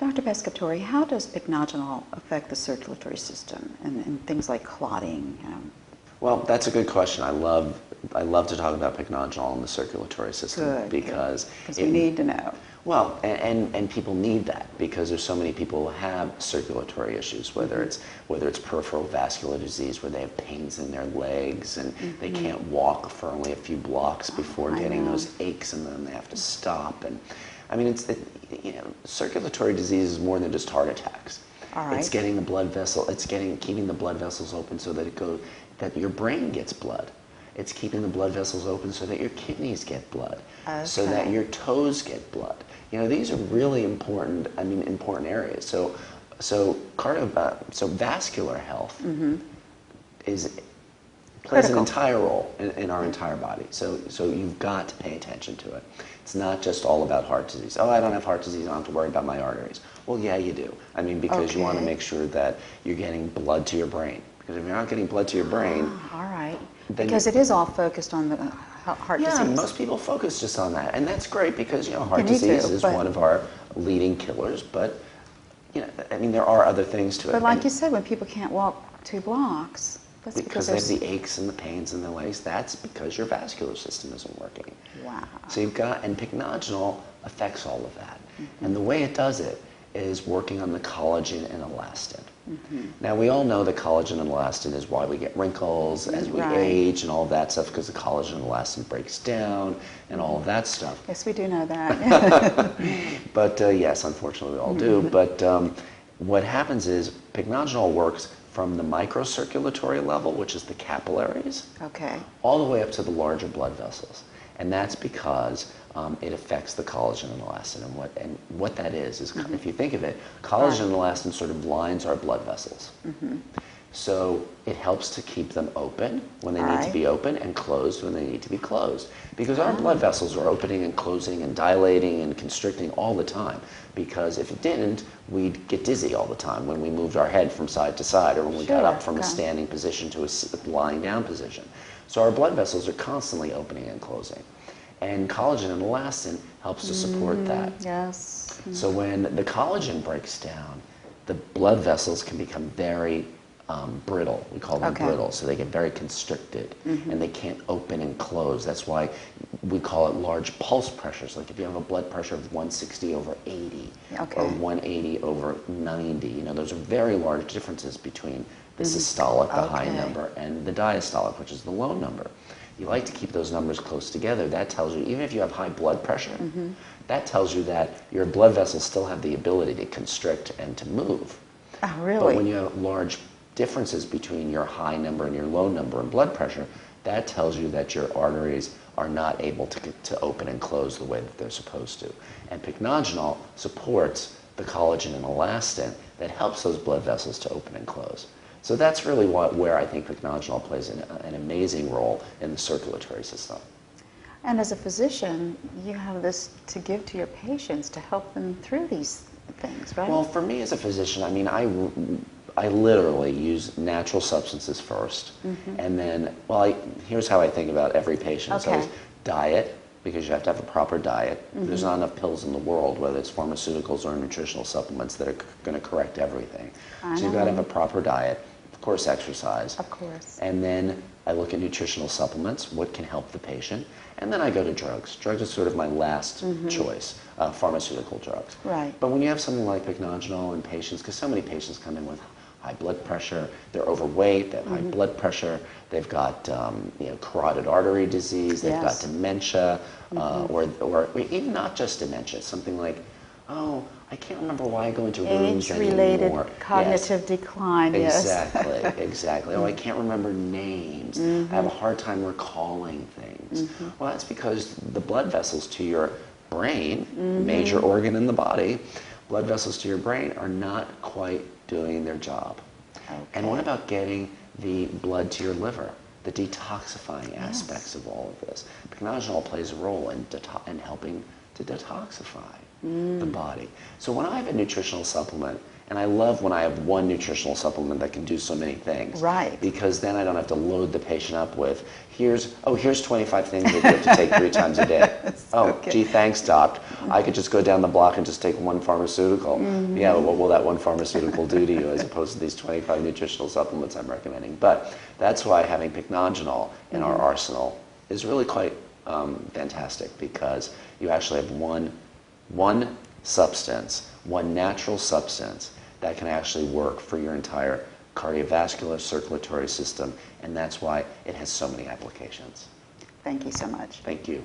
Dr. Pescatori, how does pycnogenol affect the circulatory system and things like clotting? Well, that's a good question. I love to talk about pycnogenol in the circulatory system because we need to know. Well, and people need that because there's so many people who have circulatory issues, whether it's peripheral vascular disease where they have pains in their legs and they can't walk for only a few blocks before getting those aches, and then they have to stop. And I mean, circulatory disease is more than just heart attacks. All right. It's getting the blood vessel. It's keeping the blood vessels open so that that your brain gets blood. It's keeping the blood vessels open so that your kidneys get blood, so that your toes get blood. These are really important. Important areas. So vascular health plays an entire role in our entire body. So you've got to pay attention to it. It's not just all about heart disease. Oh, I don't have heart disease. I don't have to worry about my arteries. Well, yeah, you do. Because you want to make sure that you're getting blood to your brain. Because if you're not getting blood to your brain, all right. Because it is all focused on the heart disease. Yeah, most people focus just on that, and that's great because heart disease is one of our leading killers. But there are other things to it. But like you said, when people can't walk 2 blocks, that's because they have the aches and the pains in their legs. That's because your vascular system isn't working. Wow. So and pycnogenol affects all of that, and the way it does it is working on the collagen and elastin. Now, we all know that collagen and elastin is why we get wrinkles as we age and all of that stuff, because the collagen and elastin breaks down and all of that stuff. Yes, we do know that. But yes, unfortunately, we all do. But what happens is pycnogenol works from the microcirculatory level, which is the capillaries, all the way up to the larger blood vessels. And that's because it affects the collagen and elastin. And what that is if you think of it, collagen and elastin sort of lines our blood vessels. So it helps to keep them open when they need to be open and closed when they need to be closed. Because our blood vessels are opening and closing and dilating and constricting all the time. Because if it didn't, we'd get dizzy all the time when we moved our head from side to side, or when we got up from a standing position to a lying down position. So our blood vessels are constantly opening and closing. And collagen and elastin helps to support that. Yes. So when the collagen breaks down, the blood vessels can become very brittle. We call them brittle. So they get very constricted and they can't open and close. That's why we call it large pulse pressures. Like if you have a blood pressure of 160 over 80 or 180 over 90, those are very large differences between the systolic, the high number, and the diastolic, which is the low number. You like to keep those numbers close together. That tells you, even if you have high blood pressure, that tells you that your blood vessels still have the ability to constrict and to move. Oh, really? But when you have large differences between your high number and your low number in blood pressure, that tells you that your arteries are not able to open and close the way that they're supposed to. And pycnogenol supports the collagen and elastin that helps those blood vessels to open and close. So that's really where I think pycnogenol plays an amazing role in the circulatory system. And as a physician, you have this to give to your patients to help them through these things, right? Well, for me as a physician, I literally use natural substances first. And then, here's how I think about every patient. So diet, because you have to have a proper diet. There's not enough pills in the world, whether it's pharmaceuticals or nutritional supplements, that are going to correct everything. So you've got to have a proper diet. Of course, exercise. Of course. And then I look at nutritional supplements, what can help the patient. And then I go to drugs. Drugs are sort of my last choice, pharmaceutical drugs. Right. But when you have something like pycnogenol in patients, because so many patients come in with high blood pressure, they're overweight, they have high blood pressure, they've got carotid artery disease, they've got dementia, or even not just dementia, something like, oh, I can't remember why I go into rooms anymore. Age-related cognitive decline, Exactly. Oh, I can't remember names. I have a hard time recalling things. Well, that's because the blood vessels to your brain, major organ in the body, blood vessels to your brain are not quite doing their job. And what about getting the blood to your liver, the detoxifying aspects of all of this? Pycnogenol plays a role in helping to detoxify. the body. So when I have a nutritional supplement, and I love when I have one nutritional supplement that can do so many things. Right. Because then I don't have to load the patient up with, here's 25 things that you have to take 3 times a day. Gee, thanks, doc. I could just go down the block and just take one pharmaceutical. Yeah, well, what will that one pharmaceutical do to you as opposed to these 25 nutritional supplements I'm recommending? But that's why having Pycnogenol in our arsenal is really quite fantastic, because you actually have one substance, one natural substance that can actually work for your entire cardiovascular circulatory system, and that's why it has so many applications. Thank you so much. Thank you.